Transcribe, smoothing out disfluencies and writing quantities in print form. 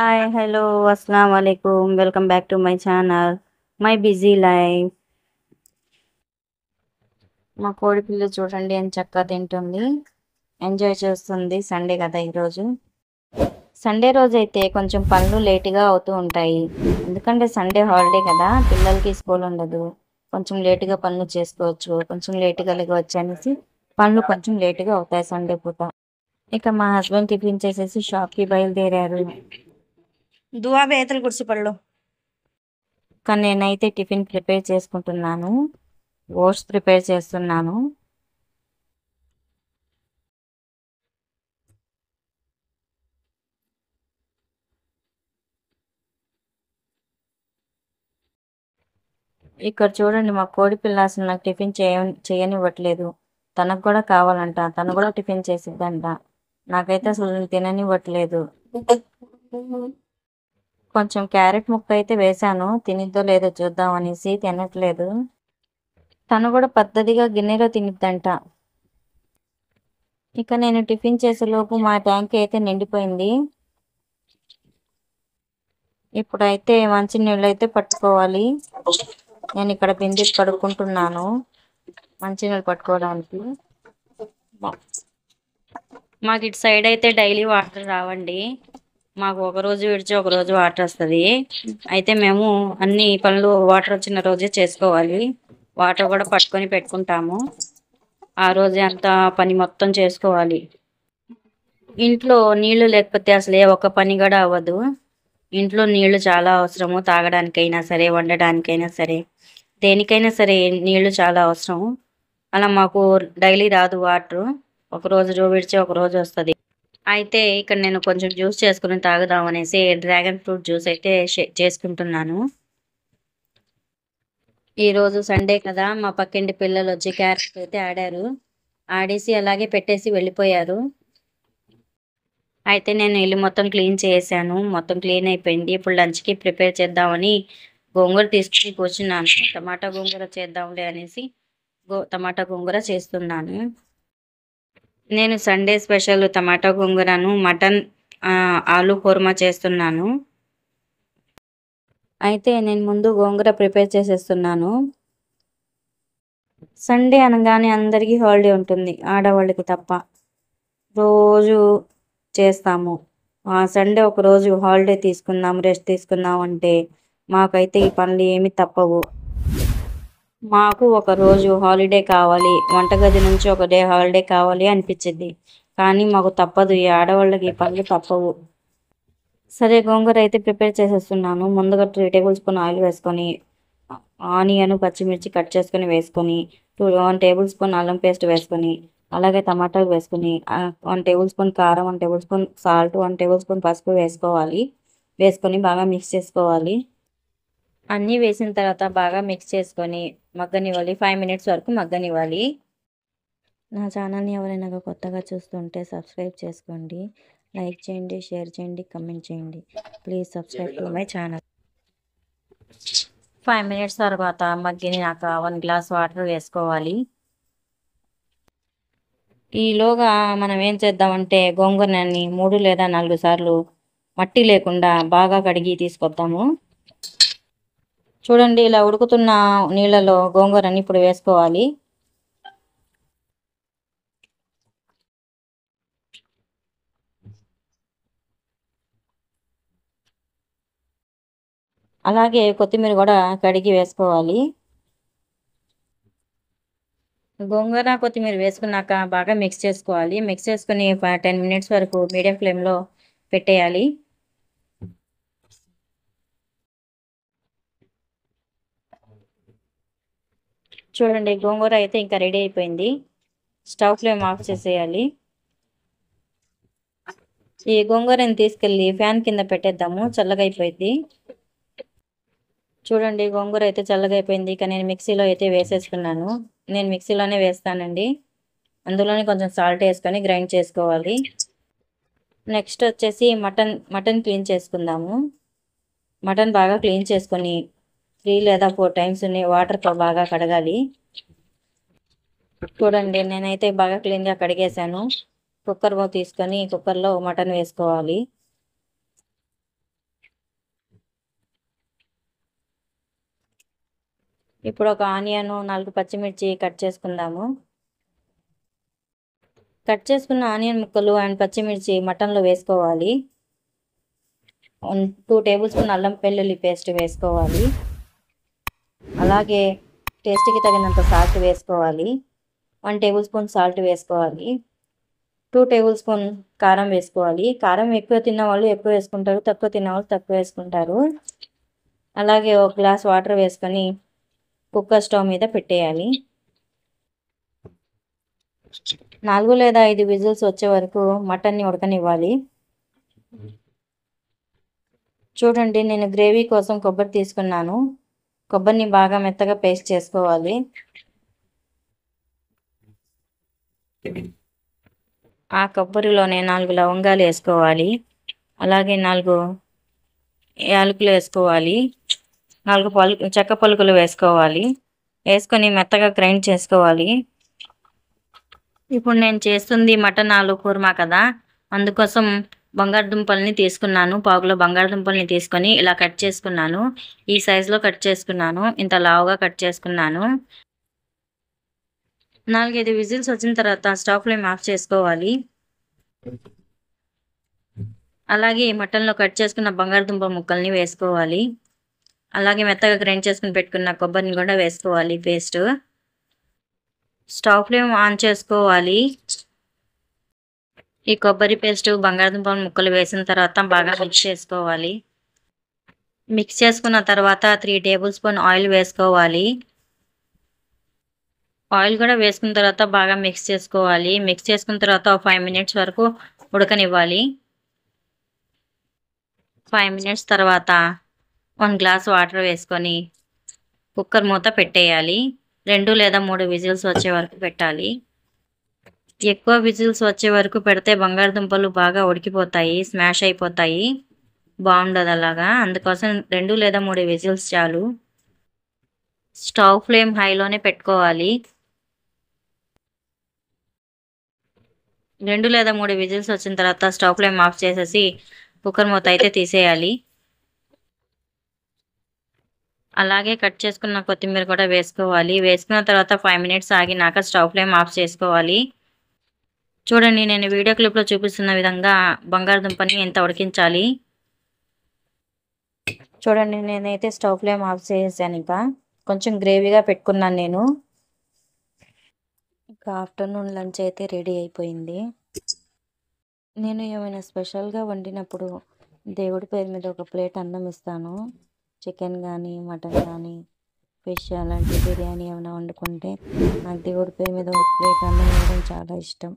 Hi, hello, అస్సలం వాలేకుమ్. Welcome back to my channel, my busy life. మా కోడి పిల్ల చూడండి ఎంత చక్కగా తింటుంది, ఎంజాయ్ చేస్తుంది. సండే కదా ఈరోజు. సండే రోజు అయితే కొంచెం పనులు లేటుగా అవుతూ ఉంటాయి. ఎందుకంటే సండే హాలిడే కదా, పిల్లలకి స్కూల్ ఉండదు. కొంచెం లేటుగా పనులు చేసుకోవచ్చు, కొంచెం లేటుగా లేవచ్చు అనేసి పనులు కొంచెం లేటుగా అవుతాయి సండే పూట. ఇక మా హస్బెండ్ టిఫిన్ చేసేసి షాప్కి బయలుదేరారు. దువా బేతలు గుడిసిపళ్ళు. కానీ నేనైతే టిఫిన్ ప్రిపేర్ చేసుకుంటున్నాను, ఓట్స్ ప్రిపేర్ చేస్తున్నాను. ఇక్కడ చూడండి, మా కోడి పిల్ల అసలు నాకు టిఫిన్ చేయనివ్వట్లేదు. తనకు కూడా కావాలంట, తను కూడా టిఫిన్ చేసిద్దంట. నాకైతే అసలు తిననివ్వట్లేదు. కొంచెం క్యారెట్ ముక్క అయితే వేశాను, తినిద్దో లేదో చూద్దాం అనేసి. తినట్లేదు. తను కూడా పద్ధతిగా గిన్నెలో తినిద్దంట. ఇక నేను టిఫిన్ చేసేలోపు మా ట్యాంక్ అయితే నిండిపోయింది. ఇప్పుడైతే మంచి నీళ్ళు అయితే పట్టుకోవాలి. నేను ఇక్కడ బిందె కడుక్కుంటున్నాను మంచినీళ్ళు పట్టుకోవడానికి. మాకు ఇటు సైడ్ అయితే డైలీ వాటర్ రావండి. మాకు ఒక రోజు విడిచి ఒక రోజు వాటర్ వస్తుంది. అయితే మేము అన్ని పనులు వాటర్ వచ్చిన రోజే చేసుకోవాలి. వాటర్ కూడా పట్టుకొని పెట్టుకుంటాము. ఆ రోజే అంతా పని మొత్తం చేసుకోవాలి. ఇంట్లో నీళ్లు లేకపోతే అసలు ఏ ఒక్క పని కూడా అవ్వదు. ఇంట్లో నీళ్లు చాలా అవసరము, తాగడానికైనా సరే, వండడానికైనా సరే, దేనికైనా సరే నీళ్లు చాలా అవసరం. అలా మాకు డైలీ రాదు వాటర్, ఒక రోజు విడిచి ఒక రోజు వస్తుంది. అయితే ఇక్కడ నేను కొంచెం జ్యూస్ చేసుకుని తాగుదాం అనేసి డ్రాగన్ ఫ్రూట్ జ్యూస్ అయితే చేసుకుంటున్నాను. ఈ రోజు సండే కదా, మా పక్కింటి పిల్లలు వచ్చి క్యారెట్ అయితే ఆడారు. ఆడేసి అలాగే పెట్టేసి వెళ్ళిపోయారు. అయితే నేను ఇల్లు మొత్తం క్లీన్ చేసాను, మొత్తం క్లీన్ అయిపోయింది. ఇప్పుడు లంచ్కి ప్రిపేర్ చేద్దామని గోంగూర తీసుకుని కూర్చున్నాను. టమాటా గోంగూర చేద్దాంలే అనేసి టమాటా గోంగూర చేస్తున్నాను. నేను సండే స్పెషల్ టమాటా గోంగూరను మటన్ ఆలు కుర్మా చేస్తున్నాను. అయితే నేను ముందు గోంగూర ప్రిపేర్ చేసేస్తున్నాను. సండే అనగానే అందరికీ హాలిడే ఉంటుంది, ఆడవాళ్ళకి తప్ప. రోజు చేస్తాము. సండే ఒక రోజు హాలిడే తీసుకుందాం, రెస్ట్ తీసుకుందాం అంటే మాకైతే ఈ పనులు ఏమి తప్పవు. మాకు ఒక రోజు హాలిడే కావాలి, వంటగది నుంచి ఒక డే హాలిడే కావాలి అనిపించింది. కానీ మాకు తప్పదు, ఈ ఆడవాళ్ళకి ఈ పనులు తప్పవు. సరే, గోంగూర అయితే ప్రిపేర్ చేసేస్తున్నాను. ముందుగా 3 టేబుల్ స్పూన్ ఆయిల్ వేసుకొని, ఆనియన్ పచ్చిమిర్చి కట్ చేసుకొని వేసుకొని, 1 టేబుల్ స్పూన్ అల్లం పేస్ట్ వేసుకొని, అలాగే టమాటాలు వేసుకొని, 1 టేబుల్ స్పూన్ కారం, 1 table spoon salt, 1 table spoon పసుపు వేసుకోవాలి. వేసుకొని బాగా మిక్స్ చేసుకోవాలి. అన్నీ వేసిన తర్వాత బాగా మిక్స్ చేసుకొని మగ్గనివ్వాలి. 5 మినిట్స్ వరకు మగ్గనివ్వాలి. నా ఛానల్ని ఎవరైనా కొత్తగా చూస్తుంటే సబ్స్క్రైబ్ చేసుకోండి, లైక్ చేయండి, షేర్ చేయండి, కమెంట్ చేయండి. Please subscribe to my channel. 5 minutes తర్వాత మగ్గినాక 1 గ్లాస్ వాటర్ వేసుకోవాలి. ఈలోగా మనం ఏం చేద్దామంటే గోంగూరని 3 లేదా 4 సార్లు మట్టి లేకుండా బాగా కడిగి తీసుకొద్దాము. చూడండి, ఇలా ఉడుకుతున్న నీళ్ళలో గోంగూరని ఇప్పుడు వేసుకోవాలి. అలాగే కొత్తిమీర కూడా కడిగి వేసుకోవాలి. గోంగూర కొత్తిమీర వేసుకున్నాక బాగా మిక్స్ చేసుకోవాలి. మిక్స్ చేసుకుని 10 మినిట్స్ వరకు మీడియం ఫ్లేమ్లో పెట్టేయాలి. చూడండి, గోంగూర అయితే ఇంకా రెడీ అయిపోయింది. స్టవ్ ఫ్లేమ్ ఆఫ్ చేసేయాలి. ఈ గోంగూరని తీసుకెళ్ళి ఫ్యాన్ కింద పెట్టేద్దాము, చల్లగా అయిపోయింది. చూడండి, గోంగూర అయితే చల్లగా అయిపోయింది. ఇక నేను మిక్సీలో అయితే వేసేసుకున్నాను. నేను మిక్సీలోనే వేస్తానండి. అందులోనే కొంచెం సాల్ట్ వేసుకొని గ్రైండ్ చేసుకోవాలి. నెక్స్ట్ వచ్చేసి మటన్ క్లీన్ చేసుకుందాము. మటన్ బాగా క్లీన్ చేసుకొని 3 లేదా 4 టైమ్స్ వాటర్తో బాగా కడగాలి. చూడండి, నేనైతే బాగా క్లీన్గా కడిగేసాను. కుక్కర్ తీసుకొని కుక్కర్లో మటన్ వేసుకోవాలి. ఇప్పుడు ఒక ఆనియన్ 4 పచ్చిమిర్చి కట్ చేసుకుందాము. కట్ చేసుకున్న ఆనియన్ ముక్కలు అండ్ పచ్చిమిర్చి మటన్లో వేసుకోవాలి. 2 టేబుల్ స్పూన్ అల్లం వెల్లుల్లి పేస్ట్ వేసుకోవాలి. అలాగే టేస్ట్కి తగినంత సాల్ట్ వేసుకోవాలి. 1 టేబుల్ స్పూన్ సాల్ట్ వేసుకోవాలి. 2 టేబుల్ స్పూన్ కారం వేసుకోవాలి. కారం ఎక్కువ తిన్నవాళ్ళు ఎక్కువ వేసుకుంటారు, తక్కువ తిన్నవాళ్ళు తక్కువ వేసుకుంటారు. అలాగే ఒక గ్లాస్ వాటర్ వేసుకొని కుక్కర్ స్టవ్ మీద పెట్టేయాలి. 4 లేదా 5 విజిల్స్ వచ్చే వరకు మటన్ని ఉడకనివ్వాలి. చూడండి, నేను గ్రేవీ కోసం కొబ్బరి తీసుకున్నాను. కొబ్బరిని బాగా మెత్తగా పేస్ట్ చేసుకోవాలి. ఆ కొబ్బరిలోనే 4 లవంగాలు వేసుకోవాలి. అలాగే 4 యాలకులు వేసుకోవాలి. 4 చెక్క పలుకులు వేసుకోవాలి. వేసుకొని మెత్తగా గ్రైండ్ చేసుకోవాలి. ఇప్పుడు నేను చేస్తుంది మటన్ ఆలు కుర్మా కదా, అందుకోసం బంగాళదుంపల్ని తీసుకున్నాను. పావుకిలో బంగాళదుంపల్ని తీసుకొని ఇలా కట్ చేసుకున్నాను. ఈ సైజులో కట్ చేసుకున్నాను. ఇంత లావుగా కట్ చేసుకున్నాను. 4-5 విజిల్స్ వచ్చిన తర్వాత స్టవ్ ఫ్లేమ్ ఆఫ్ చేసుకోవాలి. అలాగే మటన్లో కట్ చేసుకున్న బంగాళదుంప ముక్కల్ని వేసుకోవాలి. అలాగే మెత్తగా గ్రైండ్ చేసుకుని పెట్టుకున్న కొబ్బరిని కూడా వేసుకోవాలి పేస్ట్. స్టవ్ ఫ్లేమ్ ఆన్ చేసుకోవాలి. ఈ కొబ్బరి పేస్ట్ బంగాళదుంప ముక్కలు వేసిన తర్వాత బాగా మిక్స్ చేసుకోవాలి. మిక్స్ చేసుకున్న తర్వాత 3 టేబుల్ స్పూన్ ఆయిల్ వేసుకోవాలి. ఆయిల్ కూడా వేసుకున్న తర్వాత బాగా మిక్స్ చేసుకోవాలి. మిక్స్ చేసుకున్న తర్వాత 5 మినిట్స్ వరకు ఉడకనివ్వాలి. 5 మినిట్స్ తర్వాత 1 గ్లాస్ వాటర్ వేసుకొని కుక్కర్ మూత పెట్టేయాలి. 2 లేదా 3 విజిల్స్ వచ్చే వరకు పెట్టాలి. ఎక్కువ విజిల్స్ వచ్చే వరకు పెడితే బంగాళదుంపలు బాగా ఉడికిపోతాయి, స్మాష్ అయిపోతాయి, బాగుండదు అలాగా. అందుకోసం 2 లేదా 3 విజిల్స్ చాలు. స్టవ్ ఫ్లేమ్ హైలోనే పెట్టుకోవాలి. 2 లేదా 3 విజిల్స్ వచ్చిన తర్వాత స్టవ్ ఫ్లేమ్ ఆఫ్ చేసేసి కుక్కర్ మూత అయితే తీసేయాలి. అలాగే కట్ చేసుకున్న కొత్తిమీర కూడా వేసుకోవాలి. వేసుకున్న తర్వాత 5 మినిట్స్ ఆగినాక స్టవ్ ఫ్లేమ్ ఆఫ్ చేసుకోవాలి. చూడండి, నేను వీడియో క్లిప్లో చూపిస్తున్న విధంగా బంగాళదుంపని ఎంత ఉడికించాలి. చూడండి, నేనైతే స్టవ్ ఫ్లేమ్ ఆఫ్ చేసేసాను. ఇంకా కొంచెం గ్రేవీగా పెట్టుకున్నాను నేను. ఇంకా ఆఫ్టర్నూన్ లంచ్ అయితే రెడీ అయిపోయింది. నేను ఏమైనా స్పెషల్గా వండినప్పుడు దేవుడి పేరు మీద ఒక ప్లేట్ అన్నం ఇస్తాను. చికెన్ కానీ, మటన్ కానీ, ఫిష్ అలాంటి బిర్యానీ ఏమైనా వండుకుంటే నాకు దేవుడి పేరు మీద ఒక ప్లేట్ అన్నం ఇవ్వడం చాలా ఇష్టం.